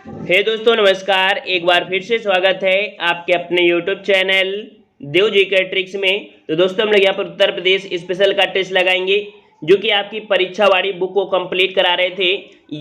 हे दोस्तों नमस्कार। एक बार फिर से स्वागत है आपके अपने यूट्यूब चैनल देव जीके ट्रिक्स में। तो दोस्तों हम लोग यहाँ पर उत्तर प्रदेश स्पेशल का टेस्ट लगाएंगे जो कि आपकी परीक्षा वाली बुक को कंप्लीट करा रहे थे।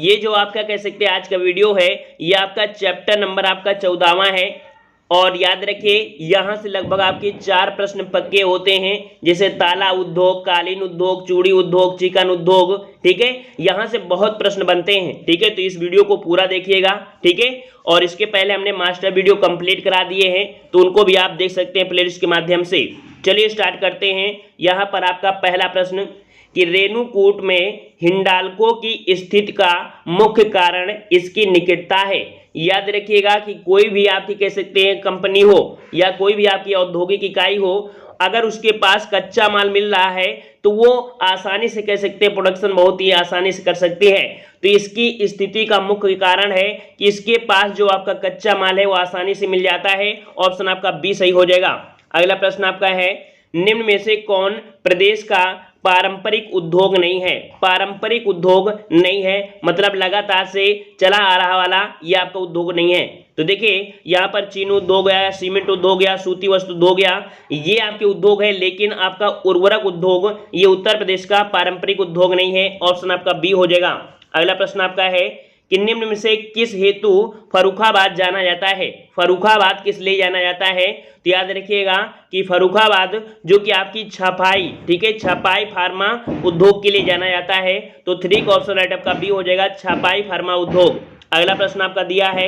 ये जो आपका कह सकते हैं आज का वीडियो है, ये आपका चैप्टर नंबर आपका 14वां है। और याद रखिए यहाँ से लगभग आपके 4 प्रश्न पक्के होते हैं, जैसे ताला उद्योग, कालीन उद्योग, चूड़ी उद्योग, चिकन उद्योग। ठीक है, यहाँ से बहुत प्रश्न बनते हैं। ठीक है, तो इस वीडियो को पूरा देखिएगा। ठीक है, और इसके पहले हमने मास्टर वीडियो कंप्लीट करा दिए हैं, तो उनको भी आप देख सकते हैं प्लेलिस्ट के माध्यम से। चलिए स्टार्ट करते हैं। यहाँ पर आपका पहला प्रश्न कि रेणुकूट में हिंडाल्को की स्थिति का मुख्य कारण इसकी निकटता है। याद रखिएगा कि कोई भी आपकी कह सकते हैं कंपनी हो या कोई भी आपकी औद्योगिक इकाई हो, अगर उसके पास कच्चा माल मिल रहा है तो वो आसानी से कह सकते हैं प्रोडक्शन बहुत ही आसानी से कर सकती है। तो इसकी स्थिति का मुख्य कारण है कि इसके पास जो आपका कच्चा माल है वो आसानी से मिल जाता है। ऑप्शन आपका बी सही हो जाएगा। अगला प्रश्न आपका है, निम्न में से कौन प्रदेश का पारंपरिक उद्योग नहीं है। पारंपरिक उद्योग नहीं है मतलब लगातार से चला आ रहा वाला ये आपका उद्योग नहीं है। तो देखिए यहाँ पर चीनी उद्योग या सीमेंट उद्योग या सूती वस्त्र उद्योग या ये आपके उद्योग है, लेकिन आपका उर्वरक उद्योग ये उत्तर प्रदेश का पारंपरिक उद्योग नहीं है। ऑप्शन आपका बी हो जाएगा। अगला प्रश्न आपका है कि निम्न में से किस हेतु फर्रुखाबाद जाना जाता है। फर्रुखाबाद किस लिए जाना जाता है। तो याद रखिएगा कि फर्रुखाबाद जो कि आपकी छपाई, ठीक है, छपाई फार्मा उद्योग के लिए जाना जाता है। तो 3 का ऑप्शन राइट आपका बी हो जाएगा, छपाई फार्मा उद्योग। अगला प्रश्न आपका दिया है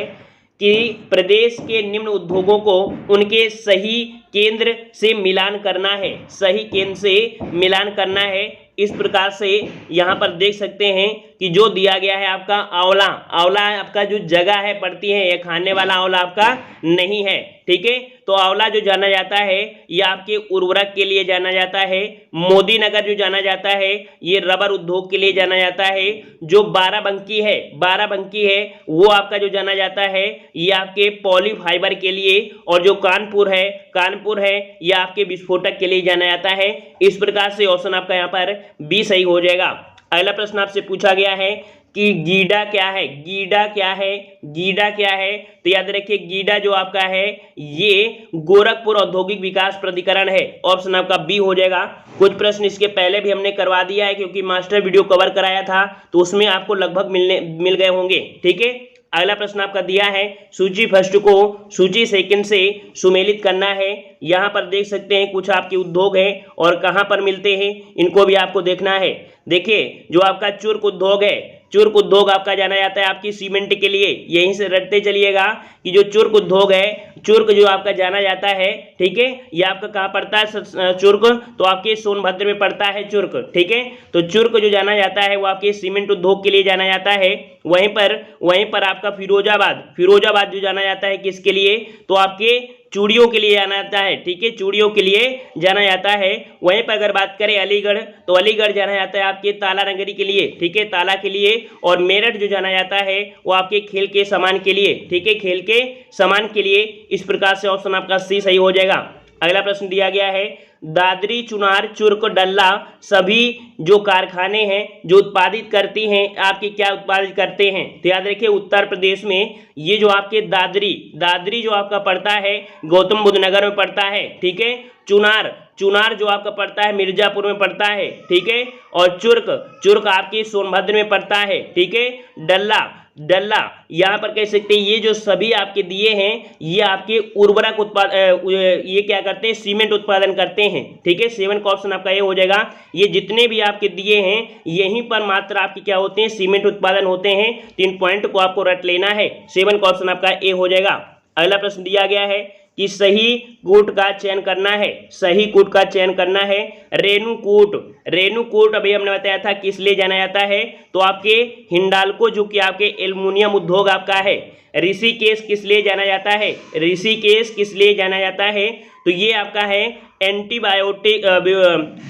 कि प्रदेश के निम्न उद्योगों को उनके सही केंद्र से मिलान करना है। सही केंद्र से मिलान करना है। इस प्रकार से यहाँ पर देख सकते हैं कि जो दिया गया है आपका आंवला, आंवला आपका जो जगह है पड़ती है, ये खाने वाला आंवला आपका नहीं है। ठीक है, तो आंवला जो जाना जाता है ये आपके उर्वरक के लिए जाना जाता है। मोदी नगर जो जाना जाता है ये रबर उद्योग के लिए जाना जाता है। जो बाराबंकी है, बाराबंकी है वो आपका जो जाना जाता है ये आपके पॉली फाइबर के लिए। और जो कानपुर है, कानपुर है ये आपके विस्फोटक के लिए जाना जाता है। इस प्रकार से ऑप्शन आपका यहाँ पर बी सही हो जाएगा। अगला प्रश्न आपसे पूछा गया है कि गीडा क्या है। गीडा क्या है, गीडा क्या है। तो याद रखिए गीडा जो आपका है ये गोरखपुर औद्योगिक विकास प्राधिकरण है। ऑप्शन आपका बी हो जाएगा। कुछ प्रश्न इसके पहले भी हमने करवा दिया है क्योंकि मास्टर वीडियो कवर कराया था, तो उसमें आपको लगभग मिल गए होंगे। ठीक है, अगला प्रश्न आपका दिया है सूची फर्स्ट को सूची सेकंड से सुमेलित करना है। यहाँ पर देख सकते हैं कुछ आपके उद्योग हैं और कहाँ पर मिलते हैं इनको भी आपको देखना है। देखिए जो आपका चुर्क उद्योग है, चुर्क उद्योग आपका जाना जाता है आपकी सीमेंट के लिए। यहीं से रटते चलिएगा कि जो चुर्क उद्योग है, चुर्क जो आपका जाना जाता है, ठीक है, ये आपका कहाँ पड़ता है चुर्क, तो आपके सोनभद्र में पड़ता है चुर्क। ठीक है, तो चुर्क जो जाना जाता है वो आपके सीमेंट उद्योग के लिए जाना जाता है। वहीं पर आपका फिरोजाबाद, फिरोजाबाद जो जाना जाता है किसके लिए, तो आपके चूड़ियों के लिए जाना जाता है। ठीक है, चूड़ियों के लिए जाना जाता है। वहीं पर अगर बात करें अलीगढ़, तो अलीगढ़ जाना जाता है आपके ताला नगरी के लिए। ठीक है, ताला के लिए। और मेरठ जो जाना जाता है वो आपके खेल के सामान के लिए। ठीक है, खेल के सामान के लिए। इस प्रकार से ऑप्शन आपका सी सही हो जाएगा। अगला प्रश्न दिया गया है दादरी, चुनार, चुर्क, डल्ला सभी जो कारखाने हैं जो उत्पादित करती हैं आपके क्या उत्पादित करते हैं। तो याद रखिए उत्तर प्रदेश में ये जो आपके दादरी, दादरी जो आपका पड़ता है गौतम बुद्ध नगर में पड़ता है। ठीक है, चुनार, चुनार जो आपका पड़ता है मिर्जापुर में पड़ता है। ठीक है, और चुर्क, चुर्क आपकी सोनभद्र में पड़ता है। ठीक है, डल्ला, डल्ला यहाँ पर कह सकते हैं ये जो सभी आपके दिए हैं ये आपके उर्वरक उत्पाद ये क्या करते हैं, सीमेंट उत्पादन करते हैं। ठीक है, 7 का ऑप्शन आपका ये हो जाएगा। ये जितने भी आपके दिए हैं यहीं पर मात्र आपके क्या होते हैं, सीमेंट उत्पादन होते हैं। 3 पॉइंट को आपको रट लेना है। 7 का ऑप्शन आपका ए हो जाएगा। अगला प्रश्न दिया गया है कि सही कूट का चयन करना है। सही कूट का चयन करना है। रेणुकूट, रेणुकूट अभी हमने बताया था किस लिए जाना जाता है, तो आपके हिंडाल्को जो कि आपके एल्युमिनियम उद्योग आपका है। ऋषिकेश किस लिए जाना जाता है, ऋषिकेश किस लिए जाना जाता है, तो ये आपका है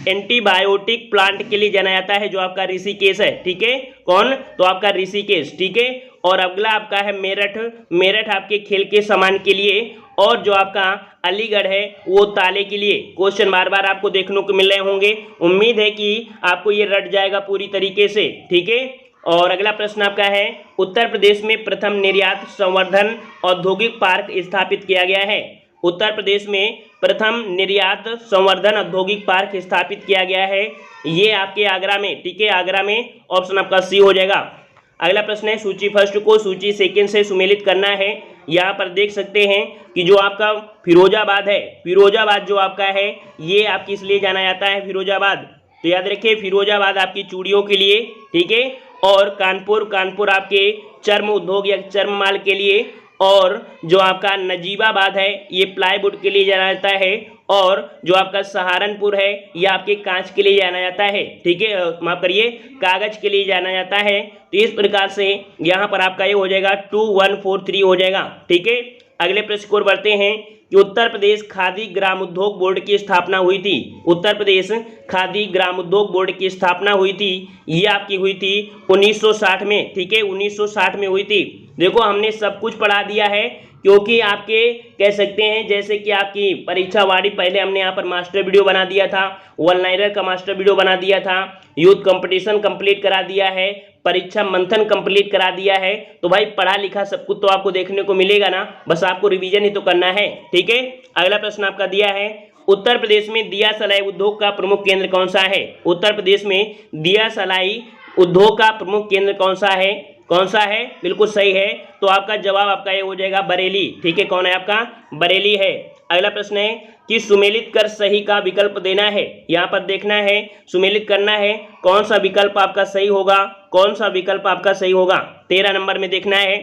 एंटीबायोटिक प्लांट के लिए जाना जाता है जो आपका ऋषिकेश है। ठीक है, कौन, तो आपका ऋषिकेश। ठीक है, और अगला आपका है मेरठ, मेरठ आपके खेल के सामान के लिए। और जो आपका अलीगढ़ है वो ताले के लिए। क्वेश्चन बार बार आपको देखने को मिल रहे होंगे, उम्मीद है कि आपको ये रट जाएगा पूरी तरीके से। ठीक है, और अगला प्रश्न आपका है, उत्तर प्रदेश में प्रथम निर्यात संवर्धन औद्योगिक पार्क स्थापित किया गया है। उत्तर प्रदेश में प्रथम निर्यात संवर्धन औद्योगिक पार्क स्थापित किया गया है, ये आपके आगरा में, ठीक है, आगरा में। ऑप्शन आपका सी हो जाएगा। अगला प्रश्न है, सूची फर्स्ट को सूची सेकंड से सुमेलित करना है। यहाँ पर देख सकते हैं कि जो आपका फिरोजाबाद है, फिरोजाबाद जो आपका है ये आप किस लिए जाना जाता है फिरोजाबाद, तो याद रखिए फिरोजाबाद आपकी चूड़ियों के लिए, ठीक है, और कानपुर, कानपुर आपके चर्म उद्योग या चर्म माल के लिए, और जो आपका नजीबाबाद है ये प्लाईवुड के लिए जाना जाता है, और जो आपका सहारनपुर है ये आपके कांच के लिए जाना जाता है, ठीक है, माफ करिए कागज के लिए जाना जाता है। तो इस प्रकार से यहाँ पर आपका ये हो जाएगा 2143 हो जाएगा, ठीक है। अगले प्रश्न को बढ़ते हैं कि उत्तर प्रदेश खादी ग्राम उद्योग बोर्ड की स्थापना हुई थी। उत्तर प्रदेश खादी ग्राम उद्योग बोर्ड की स्थापना हुई थी, ये आपकी हुई थी 1960 में, ठीक है, 1960 में हुई थी। देखो हमने सब कुछ पढ़ा दिया है, क्योंकि आपके कह सकते हैं जैसे कि आपकी परीक्षा वाड़ी पहले हमने यहाँ पर मास्टर वीडियो बना दिया था, वन लाइनर का मास्टर वीडियो बना दिया था, यूथ कंपटीशन कंप्लीट करा दिया है, परीक्षा मंथन कंप्लीट करा दिया है। तो भाई पढ़ा लिखा सब कुछ तो आपको देखने को मिलेगा ना, बस आपको रिवीजन ही तो करना है, ठीक है। अगला प्रश्न आपका दिया है, उत्तर प्रदेश में दिया सलाई उद्योग का प्रमुख केंद्र कौन सा है। उत्तर प्रदेश में दिया सलाई उद्योग का प्रमुख केंद्र कौन सा है, कौन सा है, बिल्कुल सही है। तो आपका जवाब आपका ये हो जाएगा बरेली, ठीक है, कौन है आपका बरेली है। अगला प्रश्न है कि सुमेलित कर सही का विकल्प देना है। यहाँ पर देखना है, सुमेलित करना है, कौन सा विकल्प आपका सही होगा, कौन सा विकल्प आपका सही होगा। 13 नंबर में देखना है।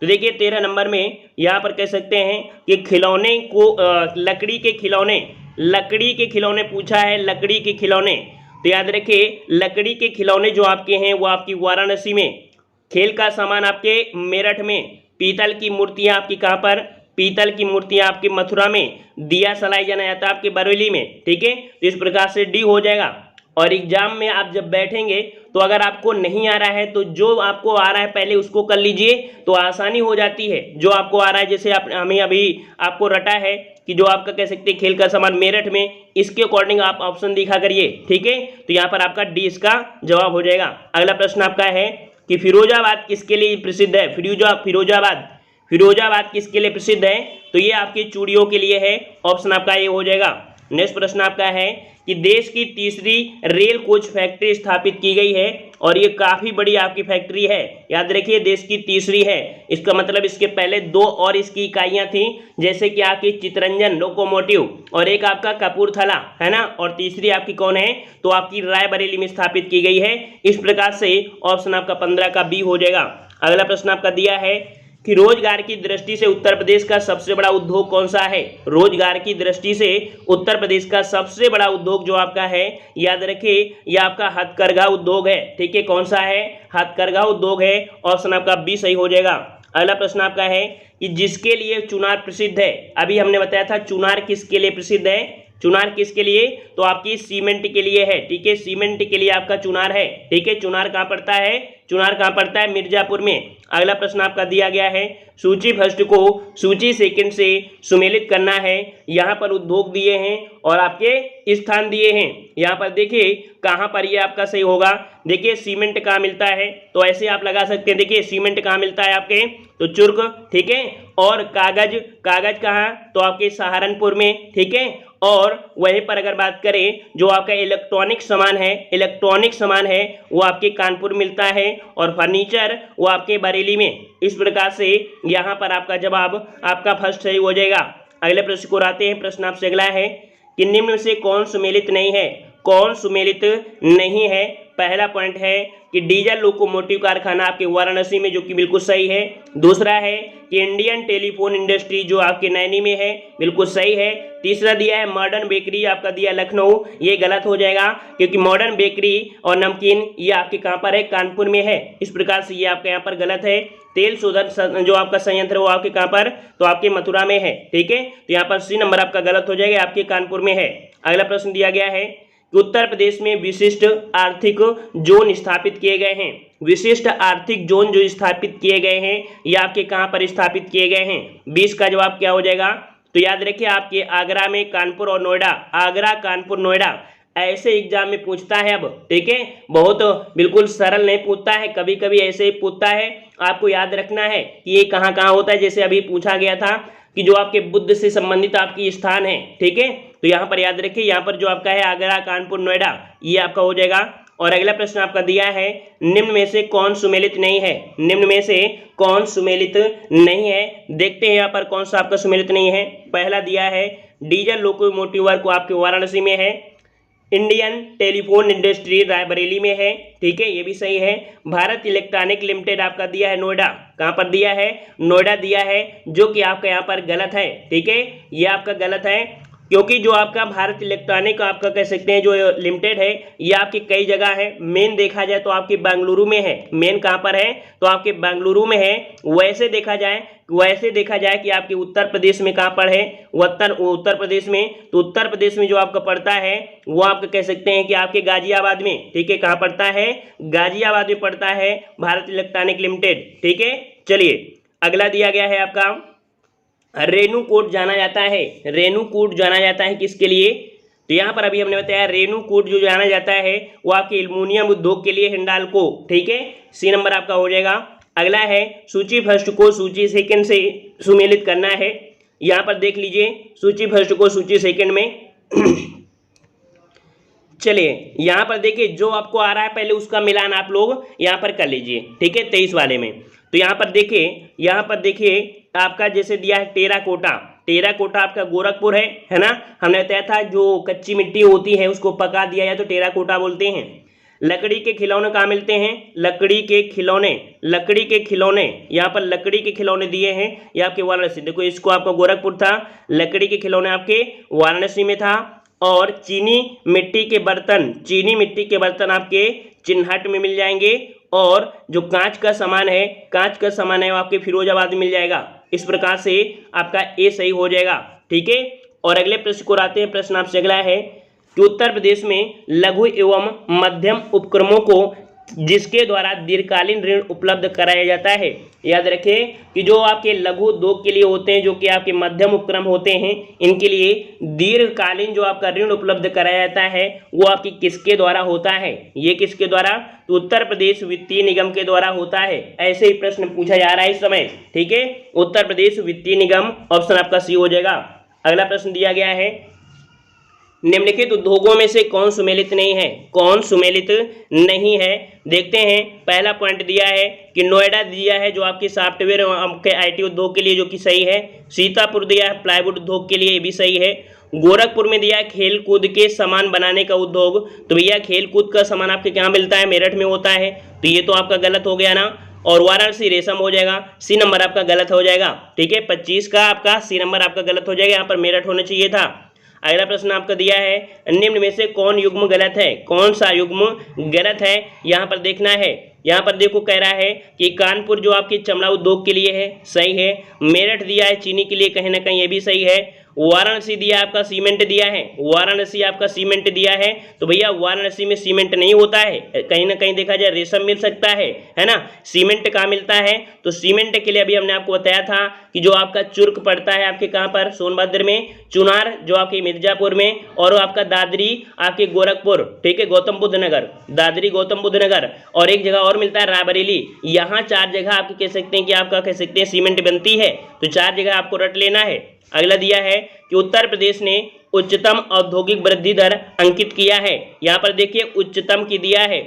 तो देखिए 13 नंबर में यहाँ पर कह सकते हैं कि खिलौने को लकड़ी के खिलौने, लकड़ी के खिलौने पूछा है, लकड़ी के खिलौने। तो याद रखिए लकड़ी के खिलौने जो आपके हैं वो आपकी वाराणसी में, खेल का सामान आपके मेरठ में, पीतल की मूर्तियां आपकी कहाँ पर, पीतल की मूर्तियां आपके मथुरा में, दिया सलाई जाना जाता है आपके बरेली में, ठीक है। तो इस प्रकार से डी हो जाएगा। और एग्जाम में आप जब बैठेंगे तो अगर आपको नहीं आ रहा है तो जो आपको आ रहा है पहले उसको कर लीजिए, तो आसानी हो जाती है। जो आपको आ रहा है, जैसे आप हमें अभी आपको रटा है कि जो आपका कह सकते हैं खेल का सामान मेरठ में, इसके अकॉर्डिंग आप ऑप्शन दिखा करिए, ठीक है। तो यहाँ पर आपका डी इसका जवाब हो जाएगा। अगला प्रश्न आपका है कि फिरोजाबाद किसके लिए प्रसिद्ध है। फिरोजाबाद, फिरोजाबाद किसके लिए प्रसिद्ध है, तो ये आपकी चूड़ियों के लिए है, ऑप्शन आपका ये हो जाएगा। नेक्स्ट प्रश्न आपका है कि देश की तीसरी रेल कोच फैक्ट्री स्थापित की गई है, और ये काफी बड़ी आपकी फैक्ट्री है, याद रखिए देश की तीसरी है। इसका मतलब इसके पहले 2 और इसकी इकाइयां थी, जैसे कि आपकी चितरंजन लोकोमोटिव, और एक आपका कपूरथला है ना, और तीसरी आपकी कौन है, तो आपकी रायबरेली में स्थापित की गई है। इस प्रकार से ऑप्शन आपका 15 का बी हो जाएगा। अगला प्रश्न आपका दिया है कि रोजगार की दृष्टि से उत्तर प्रदेश का सबसे बड़ा उद्योग कौन सा है। रोजगार की दृष्टि से उत्तर प्रदेश का सबसे बड़ा उद्योग जो आपका है, याद रखिए ये आपका हथकरघा उद्योग है, ठीक है, कौन सा है, हथकरघा उद्योग है, ऑप्शन आपका बी सही हो जाएगा। अगला प्रश्न आपका है कि जिसके लिए चुनार प्रसिद्ध है। अभी हमने बताया था चुनार किसके लिए प्रसिद्ध है, चुनार किसके लिए, तो आपकी सीमेंट के लिए है, ठीक है, सीमेंट के लिए आपका चुनार है, ठीक है। चुनार कहाँ पड़ता है, चुनार कहाँ पड़ता है, मिर्जापुर में। अगला प्रश्न आपका दिया गया है, सूची फर्स्ट को सूची सेकंड से सुमेलित करना है। यहाँ पर उद्योग दिए हैं और आपके स्थान दिए हैं। यहाँ पर देखिए कहाँ पर ये आपका सही होगा। देखिए सीमेंट कहाँ मिलता है, तो ऐसे आप लगा सकते हैं। देखिए सीमेंट कहाँ मिलता है आपके, तो चुर्क, ठीक है, और कागज, कागज कहाँ, तो आपके सहारनपुर में, ठीक है। और वहीं पर अगर बात करें जो आपका इलेक्ट्रॉनिक सामान है, इलेक्ट्रॉनिक सामान है वो आपके कानपुर मिलता है, और फर्नीचर वो आपके बरेली में। इस प्रकार से यहाँ पर आपका जवाब आपका फर्स्ट सही हो जाएगा। अगले प्रश्न को आते हैं। प्रश्न आपसे अगला है कि निम्न में से कौन सुमेलित नहीं है, कौन सुमेलित नहीं है। पहला पॉइंट है कि डीजल लोकोमोटिव कारखाना आपके वाराणसी में, जो कि बिल्कुल सही है। दूसरा है कि इंडियन टेलीफोन इंडस्ट्री जो आपके नैनी में है, बिल्कुल सही है। तीसरा दिया है मॉडर्न बेकरी, आपका दिया लखनऊ, ये गलत हो जाएगा, क्योंकि मॉडर्न बेकरी और नमकीन ये आपके कहाँ पर है, कानपुर में है। इस प्रकार से ये आपके यहाँ पर गलत है। तेल शोधन जो आपका संयंत्र वो आपके कहाँ पर, तो आपके मथुरा में है, ठीक है। तो यहाँ पर सी नंबर आपका गलत हो जाएगा, आपके कानपुर में है। अगला प्रश्न दिया गया है कि उत्तर प्रदेश में विशिष्ट आर्थिक जोन स्थापित किए गए हैं। विशिष्ट आर्थिक जोन जो स्थापित किए गए हैं ये आपके कहाँ पर स्थापित किए गए हैं। 20 का जवाब क्या हो जाएगा, तो याद रखिए आपके आगरा में, कानपुर और नोएडा, आगरा, कानपुर, नोएडा। ऐसे एग्जाम में पूछता है अब, ठीक है, बहुत बिल्कुल सरल नहीं पूछता है, कभी कभी ऐसे ही पूछता है। आपको याद रखना है कि ये कहाँ कहाँ होता है, जैसे अभी पूछा गया था कि जो आपके बुद्ध से संबंधित आपकी स्थान है, ठीक है, तो यहाँ पर याद रखिए, यहाँ पर जो आपका है आगरा, कानपुर, नोएडा, ये आपका हो जाएगा। और अगला प्रश्न आपका दिया है, निम्न में से कौन सुमेलित नहीं है, निम्न में से कौन सुमेलित नहीं है। देखते हैं यहाँ पर कौन सा आपका सुमेलित नहीं है। पहला दिया है डीजल लोकोमोटिव वर्क आपके वाराणसी में है, इंडियन टेलीफोन इंडस्ट्री रायबरेली में है, ठीक है, ये भी सही है। भारत इलेक्ट्रॉनिक लिमिटेड आपका दिया है नोएडा, कहाँ पर दिया है, नोएडा दिया है, जो कि आपका यहाँ पर गलत है, ठीक है, ये आपका गलत है, क्योंकि जो आपका भारत इलेक्ट्रॉनिक आपका कह सकते हैं जो लिमिटेड है, ये आपकी कई जगह है। मेन देखा जाए तो आपकी बेंगलुरु में है, मेन कहाँ पर है, तो आपके बेंगलुरु में है। वैसे देखा जाए कि आपके उत्तर प्रदेश में कहाँ पर है, उत्तर प्रदेश में, तो उत्तर प्रदेश में जो आपका पड़ता है वो आपका कह सकते हैं कि आपके गाजियाबाद में, ठीक है, कहाँ पड़ता है, गाजियाबाद में पड़ता है भारत इलेक्ट्रॉनिक लिमिटेड, ठीक है। चलिए अगला दिया गया है आपका रेणुकूट जाना जाता है, रेणुकूट जाना जाता है किसके लिए, तो यहाँ पर अभी हमने बताया रेणुकूट जो जाना जाता है वो आपके एल्युमिनियम उद्योग के लिए, हिंडाल्को, ठीक है, सी नंबर आपका हो जाएगा। अगला है सूची फर्स्ट को सूची सेकंड से सुमेलित करना है। यहाँ पर देख लीजिए सूची फर्स्ट को सूची सेकंड में चलिए यहाँ पर देखिए जो आपको आ रहा है पहले उसका मिलान आप लोग यहाँ पर कर लीजिए, ठीक है, 23 वाले में। तो यहाँ पर देखिए आपका जैसे दिया है टेराकोटा, टेराकोटा आपका गोरखपुर है ना, हमने बताया था जो कच्ची मिट्टी होती है उसको पका दिया जाए तो टेराकोटा बोलते हैं। लकड़ी के खिलौने कहाँ मिलते हैं, लकड़ी के खिलौने यहाँ पर लकड़ी के खिलौने दिए हैं, ये आपके वाराणसी, देखो इसको आपका गोरखपुर था, लकड़ी के खिलौने आपके वाराणसी में था। और चीनी मिट्टी के बर्तन आपके चिन्हट में मिल जाएंगे। और जो कांच का सामान है वो आपके फिरोजाबाद में मिल जाएगा। इस प्रकार से आपका ए सही हो जाएगा, ठीक है। और अगले प्रश्न को आते हैं। प्रश्न आपसे अगला है कि उत्तर प्रदेश में लघु एवं मध्यम उपक्रमों को जिसके द्वारा दीर्घकालीन ऋण उपलब्ध कराया जाता है। याद रखें कि जो आपके लघु उद्योग के लिए होते हैं, जो कि आपके मध्यम उपक्रम होते हैं, इनके लिए दीर्घकालीन जो आपका ऋण उपलब्ध कराया जाता है वो आपकी किसके द्वारा होता है, ये किसके द्वारा, तो उत्तर प्रदेश वित्तीय निगम के द्वारा होता है। ऐसे ही प्रश्न पूछा जा रहा है इस समय, ठीक है, उत्तर प्रदेश वित्तीय निगम, ऑप्शन आपका सी हो जाएगा। अगला प्रश्न दिया गया है निम्नलिखित उद्योगों में से कौन सुमेलित नहीं है। देखते हैं, पहला पॉइंट दिया है कि नोएडा दिया है जो आपकी सॉफ्टवेयर के आईटी उद्योग के लिए, जो कि सही है। सीतापुर दिया है प्लाईवुड उद्योग के लिए, ये भी सही है। गोरखपुर में दिया है खेल कूद के सामान बनाने का उद्योग, तो भैया खेल कूद का सामान आपके क्या मिलता है, मेरठ में होता है, तो ये तो आपका गलत हो गया ना। और वाराणसी रेशम हो जाएगा, सी नंबर आपका गलत हो जाएगा, ठीक है, 25 का आपका सी नंबर आपका गलत हो जाएगा, यहाँ पर मेरठ होना चाहिए था। अगला प्रश्न आपका दिया है निम्न में से कौन युग्म गलत है, कौन सा युग्म गलत है, यहाँ पर देखना है। यहाँ पर देखो कह रहा है कि कानपुर जो आपकी चमड़ा उद्योग के लिए है, सही है। मेरठ दिया है चीनी के लिए, कहीं ना कहीं ये भी सही है। वाराणसी दिया आपका सीमेंट दिया है, वाराणसी आपका सीमेंट दिया है, तो भैया वाराणसी में सीमेंट नहीं होता है, कहीं ना कहीं देखा जाए रेशम मिल सकता है ना। सीमेंट कहाँ मिलता है, तो सीमेंट के लिए अभी हमने आपको बताया था कि जो आपका चुर्क पड़ता है आपके कहाँ पर, सोनभद्र में, चुनार जो आपके मिर्जापुर में, और आपका दादरी आपके गोरखपुर, ठीक है, गौतम बुद्ध नगर, दादरी गौतम बुद्ध नगर, और एक जगह और मिलता है रायबरेली। यहाँ 4 जगह आपके कह सकते हैं कि आपका कह सकते हैं सीमेंट बनती है, तो 4 जगह आपको रट लेना है। अगला दिया है कि उत्तर प्रदेश ने उच्चतम औद्योगिक वृद्धि दर अंकित किया है। यहाँ पर देखिए उच्चतम की दिया है,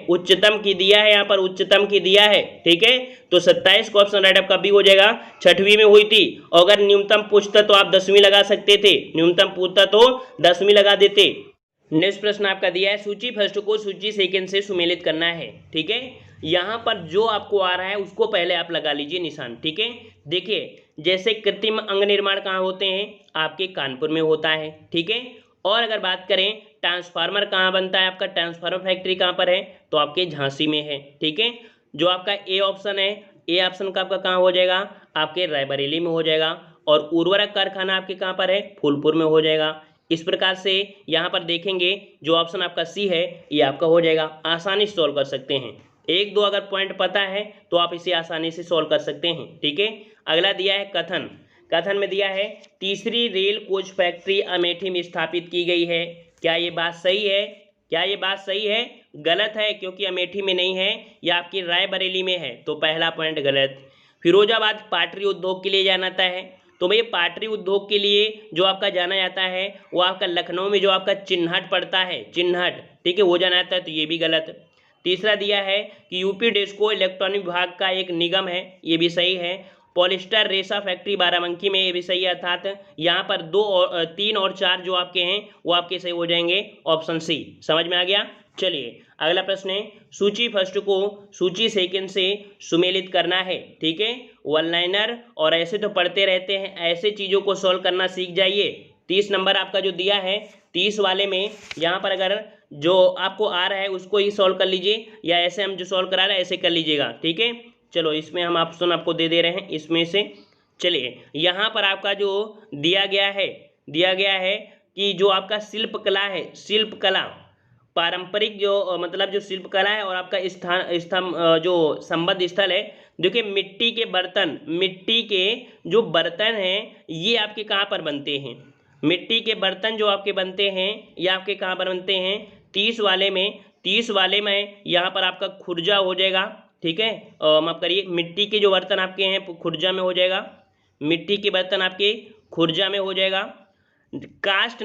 यहाँ पर उच्चतम की दिया है, ठीक है, तो 27 का ऑप्शन राइट आपका बी हो जाएगा। 6वीं में हुई थी, अगर न्यूनतम पूछता तो आप 10वीं लगा सकते थे, न्यूनतम पूछता तो 10वीं लगा देते। नेक्स्ट प्रश्न आपका दिया है सूची फर्स्ट को सूची सेकंड से सुमेलित करना है, ठीक है। यहाँ पर जो आपको आ रहा है उसको पहले आप लगा लीजिए निशान, ठीक है। देखिए जैसे कृत्रिम अंग निर्माण कहाँ होते हैं, आपके कानपुर में होता है, ठीक है। और अगर बात करें ट्रांसफार्मर कहाँ बनता है, आपका ट्रांसफार्मर फैक्ट्री कहाँ पर है, तो आपके झांसी में है, ठीक है। जो आपका ए ऑप्शन है, ए ऑप्शन का आपका कहाँ हो जाएगा, आपके रायबरेली में हो जाएगा। और उर्वरक कारखाना आपके कहाँ पर है, फूलपुर में हो जाएगा। इस प्रकार से यहाँ पर देखेंगे जो ऑप्शन आपका सी है ये आपका हो जाएगा। आसानी से सॉल्व कर सकते हैं, 1-2 अगर पॉइंट पता है तो आप इसे आसानी से सॉल्व कर सकते हैं, ठीक है। अगला दिया है कथन में दिया है तीसरी रेल कोच फैक्ट्री अमेठी में स्थापित की गई है। क्या ये बात सही है, क्या ये बात सही है? गलत है, क्योंकि अमेठी में नहीं है, यह आपकी रायबरेली में है, तो पहला पॉइंट गलत। फिरोजाबाद पाटरी उद्योग के लिए जाना जाता है, तो भैया पाटरी उद्योग के लिए जो आपका जाना जाता है वो आपका लखनऊ में जो आपका चिन्हट पड़ता है, चिन्हट, ठीक है, वो जाना जाता है, तो ये भी गलत। तीसरा दिया है कि यूपी डेस्को इलेक्ट्रॉनिक विभाग का एक निगम है, ये भी सही है। पॉलिस्टर रेशा फैक्ट्री बाराबंकी में, ये भी सही है, अर्थात यहाँ पर 2 और 3 और 4 जो आपके हैं वो आपके सही हो जाएंगे, ऑप्शन सी। समझ में आ गया? चलिए अगला प्रश्न है, सूची फर्स्ट को सूची सेकंड से सुमेलित करना है, ठीक है। वन लाइनर और ऐसे तो पढ़ते रहते हैं, ऐसे चीज़ों को सॉल्व करना सीख जाइए। 30 नंबर आपका जो दिया है 30 वाले में, यहाँ पर अगर जो आपको आ रहा है उसको ही सॉल्व कर लीजिए, या ऐसे हम जो सॉल्व करा रहे हैं ऐसे कर लीजिएगा, ठीक है। चलो इसमें हम ऑप्शन आपको दे दे रहे हैं इसमें से। चलिए यहाँ पर आपका जो दिया गया है कि जो आपका शिल्पकला है, शिल्पकला पारंपरिक जो मतलब जो शिल्पकला है और आपका जो संबद्ध स्थल है, देखिए मिट्टी के जो बर्तन हैं ये आपके कहाँ पर बनते हैं, मिट्टी के बर्तन जो आपके बनते हैं ये आपके कहाँ पर बनते हैं, 30 वाले में यहाँ पर आपका खुर्जा हो जाएगा, ठीक है। माफ करिए, मिट्टी के जो बर्तन आपके हैं खुर्जा में हो जाएगा, मिट्टी के बर्तन आपके खुर्जा में हो जाएगा। कास्ट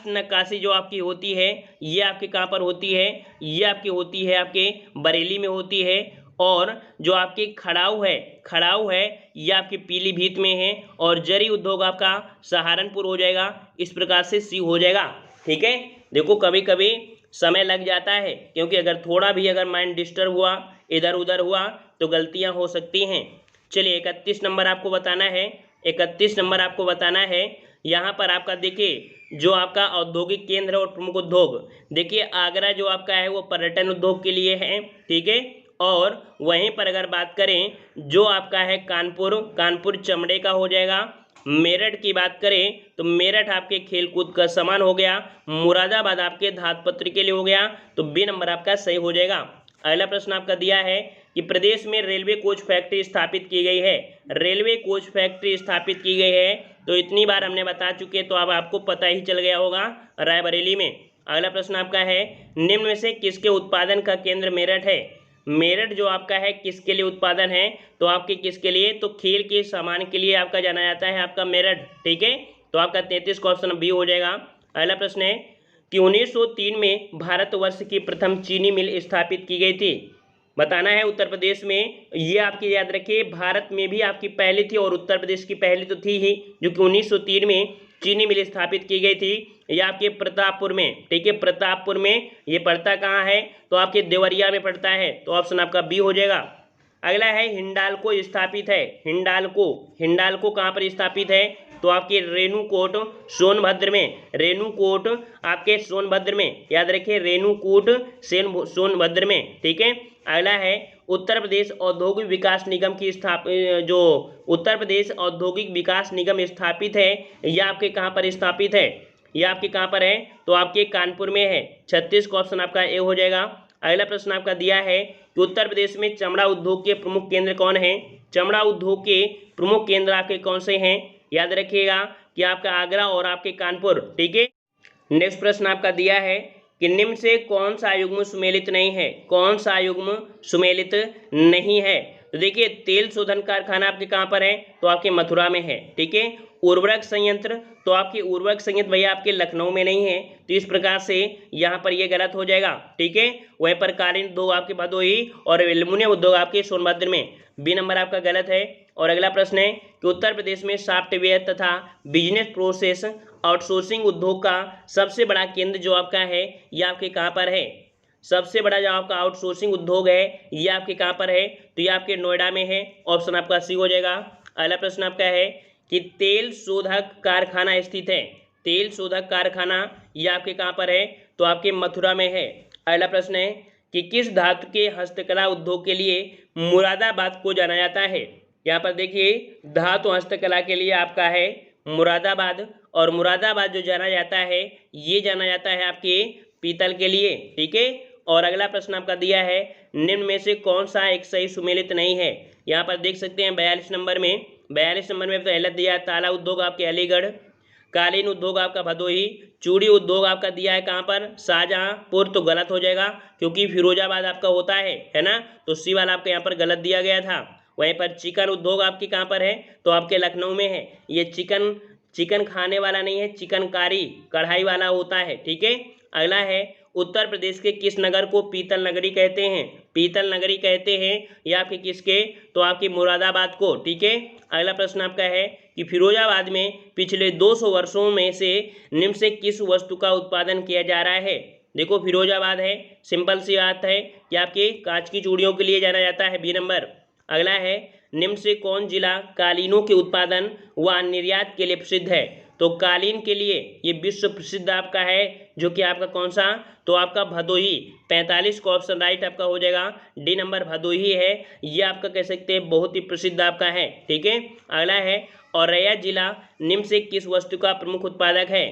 नक्काशी जो आपकी होती है ये आपके कहाँ पर होती है, ये आपकी होती है आपके बरेली में होती है। और जो आपके खड़ाऊ है ये आपके पीलीभीत में है, और जरी उद्योग आपका सहारनपुर हो जाएगा। इस प्रकार से सी हो जाएगा, ठीक है। देखो कभी कभी समय लग जाता है, क्योंकि अगर थोड़ा भी अगर माइंड डिस्टर्ब हुआ, इधर उधर हुआ, तो गलतियां हो सकती हैं। चलिए 31 नंबर आपको बताना है, यहाँ पर आपका देखिए जो आपका औद्योगिक केंद्र और प्रमुख उद्योग, देखिए आगरा जो आपका है वो पर्यटन उद्योग के लिए है, ठीक है। और वहीं पर अगर बात करें जो आपका है कानपुर चमड़े का हो जाएगा। मेरठ की बात करें तो मेरठ आपके खेलकूद का सामान हो गया। मुरादाबाद आपके धातु पत्र के लिए हो गया, तो बी नंबर आपका सही हो जाएगा। अगला प्रश्न आपका दिया है कि प्रदेश में रेलवे कोच फैक्ट्री स्थापित की गई है, रेलवे कोच फैक्ट्री स्थापित की गई है, तो इतनी बार हमने बता चुके, तो अब आपको पता ही चल गया होगा, रायबरेली में। अगला प्रश्न आपका है, निम्न में से किसके उत्पादन का केंद्र मेरठ है? मेरठ जो आपका है किसके लिए उत्पादन है, तो आपके किसके लिए, तो खेल के सामान के लिए आपका जाना जाता है आपका मेरठ, ठीक है। तो आपका 33 का ऑप्शन बी हो जाएगा। अगला प्रश्न है कि 1903 में भारतवर्ष की प्रथम चीनी मिल स्थापित की गई थी, बताना है उत्तर प्रदेश में। ये आपकी याद रखिए, भारत में भी आपकी पहली थी और उत्तर प्रदेश की पहली तो थी ही, जो कि 1903 में चीनी मिल स्थापित की गई थी। ये आपके प्रतापपुर में, ठीक है, प्रतापपुर में। ये पड़ता कहाँ है, तो आपके देवरिया में पड़ता है, तो ऑप्शन आपका बी हो जाएगा। अगला है हिंडाल्को स्थापित है, हिंडाल्को कहाँ पर स्थापित है, तो आपके रेणुकूट सोनभद्र में, रेणुकूट आपके सोनभद्र में, याद रखिए रेणुकूट सोनभद्र में, ठीक है। अगला है उत्तर प्रदेश औद्योगिक विकास निगम की जो उत्तर प्रदेश औद्योगिक विकास निगम स्थापित है, यह आपके कहाँ पर स्थापित है, यह आपके कहाँ पर है, तो आपके कानपुर में है। 36 का ऑप्शन आपका ए हो जाएगा। अगला प्रश्न आपका दिया है कि उत्तर प्रदेश में चमड़ा उद्योग के प्रमुख केंद्र कौन है, चमड़ा उद्योग के प्रमुख केंद्र आपके कौन से हैं, याद रखिएगा कि आपका आगरा और आपके कानपुर, ठीक है। नेक्स्ट प्रश्न आपका दिया है कि निम्न से कौन सा युग्म सुमेलित नहीं है, कौन सा युग्म सुमेलित नहीं है, तो देखिए तेल शोधन कारखाना आपके कहाँ पर है, तो आपके मथुरा में है, ठीक है। उर्वरक संयंत्र, तो आपके उर्वरक संयंत्र भैया आपके लखनऊ में नहीं है, तो इस प्रकार से यहाँ पर ये गलत हो जाएगा, ठीक है। वहीं पर कालीन उद्योग आपके भदोही और एल्युमिनियम उद्योग आपके सोनभद्र में, बी नंबर आपका गलत है। और अगला प्रश्न है कि उत्तर प्रदेश में सॉफ्टवेयर तथा बिजनेस प्रोसेस आउटसोर्सिंग उद्योग का सबसे बड़ा केंद्र जो आपका है ये आपके कहाँ पर है, सबसे बड़ा जो आपका आउटसोर्सिंग उद्योग है ये आपके कहाँ पर है, तो ये आपके नोएडा में है, ऑप्शन आपका सी हो जाएगा। अगला प्रश्न आपका है कि तेल शोधक कारखाना स्थित है, तेल शोधक कारखाना ये आपके कहाँ पर है, तो आपके मथुरा में है। अगला प्रश्न है कि किस धातु के हस्तकला उद्योग के लिए मुरादाबाद को जाना जाता है, यहाँ पर देखिए धातु हस्तकला के लिए आपका है मुरादाबाद, और मुरादाबाद जो जाना जाता है ये जाना जाता है आपके पीतल के लिए, ठीक है। और अगला प्रश्न आपका दिया है निम्न में से कौन सा एक सही सुमेलित नहीं है, यहाँ पर देख सकते हैं 42 नंबर में, 42 नंबर में पहले दिया ताला उद्योग आपके अलीगढ़, कालीन उद्योग आपका भदोही, चूड़ी उद्योग आपका दिया है कहाँ पर, शाहजहांपुर, तो गलत हो जाएगा क्योंकि फिरोजाबाद आपका होता है ना, तो सी वाला आपके यहाँ पर गलत दिया गया था। वहीं पर चिकन उद्योग आपकी कहाँ पर है, तो आपके लखनऊ में है। ये चिकन खाने वाला नहीं है, चिकनकारी कढ़ाई वाला होता है, ठीक है। अगला है, उत्तर प्रदेश के किस नगर को पीतल नगरी कहते हैं, पीतल नगरी कहते हैं या आपके किसके, तो आपकी मुरादाबाद को, ठीक है। अगला प्रश्न आपका है कि फिरोजाबाद में पिछले 200 वर्षों में से निम्न से किस वस्तु का उत्पादन किया जा रहा है। देखो फिरोजाबाद है, सिंपल सी बात है कि आपके कांच की चूड़ियों के लिए जाना जाता है, बी नंबर। अगला है, निम्न से कौन जिला कालीनों के उत्पादन व निर्यात के लिए प्रसिद्ध है, तो कालीन के लिए ये विश्व प्रसिद्ध आपका है, जो कि आपका कौन सा, तो आपका भदोही। 45 का ऑप्शन राइट आपका हो जाएगा, डी नंबर भदोही है। ये आपका कह सकते हैं बहुत ही प्रसिद्ध आपका है, ठीक है। अगला है, औरैया जिला निम्न से किस वस्तु का प्रमुख उत्पादक है।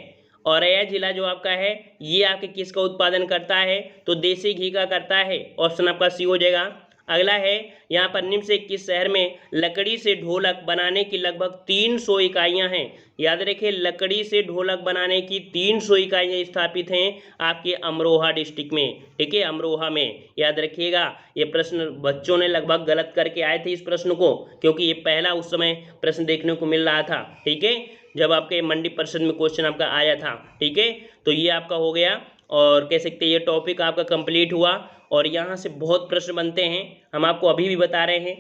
औरैया जिला जो आपका है ये आपके किसका उत्पादन करता है, तो देसी घी का करता है, ऑप्शन आपका सी हो जाएगा। अगला है, यहाँ पर निम्न से किस शहर में लकड़ी से ढोलक बनाने की लगभग 300 इकाइयाँ हैं। याद रखिए, लकड़ी से ढोलक बनाने की 300 इकाइयाँ स्थापित हैं आपके अमरोहा डिस्ट्रिक्ट में, ठीक है, अमरोहा में। याद रखिएगा, ये प्रश्न बच्चों ने लगभग गलत करके आए थे इस प्रश्न को, क्योंकि ये पहला उस समय प्रश्न देखने को मिल रहा था, ठीक है, जब आपके मंडी परिषद में क्वेश्चन आपका आया था, ठीक है। तो ये आपका हो गया और कह सकते हैं ये टॉपिक आपका कंप्लीट हुआ। और यहाँ से बहुत प्रश्न बनते हैं, हम आपको अभी भी बता रहे हैं,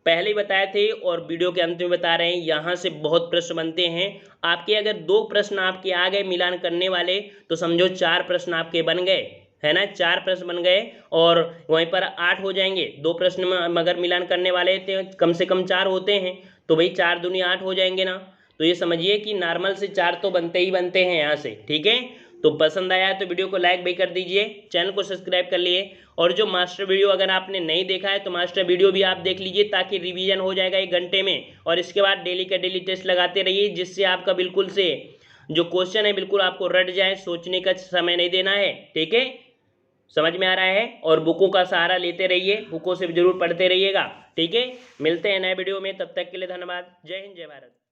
पहले ही बताए थे और वीडियो के अंत में बता रहे हैं, यहाँ से बहुत प्रश्न बनते हैं आपके। अगर 2 प्रश्न आपके आ गए मिलान करने वाले, तो समझो 4 प्रश्न आपके बन गए, है ना, 4 प्रश्न बन गए और वहीं पर 8 हो जाएंगे। 2 प्रश्न में अगर मिलान करने वाले थे, कम से कम 4 होते हैं, तो भाई 4 दूनी 8 हो जाएंगे ना। तो ये समझिए कि नॉर्मल से 4 तो बनते ही बनते हैं यहाँ से, ठीक है। तो पसंद आया है तो वीडियो को लाइक भी कर दीजिए, चैनल को सब्सक्राइब कर लिए, और जो मास्टर वीडियो अगर आपने नहीं देखा है तो मास्टर वीडियो भी आप देख लीजिए, ताकि रिवीजन हो जाएगा 1 घंटे में। और इसके बाद डेली का डेली टेस्ट लगाते रहिए, जिससे आपका बिल्कुल से जो क्वेश्चन है बिल्कुल आपको रट जाए, सोचने का समय नहीं देना है, ठीक है, समझ में आ रहा है। और बुकों का सहारा लेते रहिए, बुकों से जरूर पढ़ते रहिएगा, ठीक है। मिलते हैं नए वीडियो में, तब तक के लिए धन्यवाद। जय हिंद, जय भारत।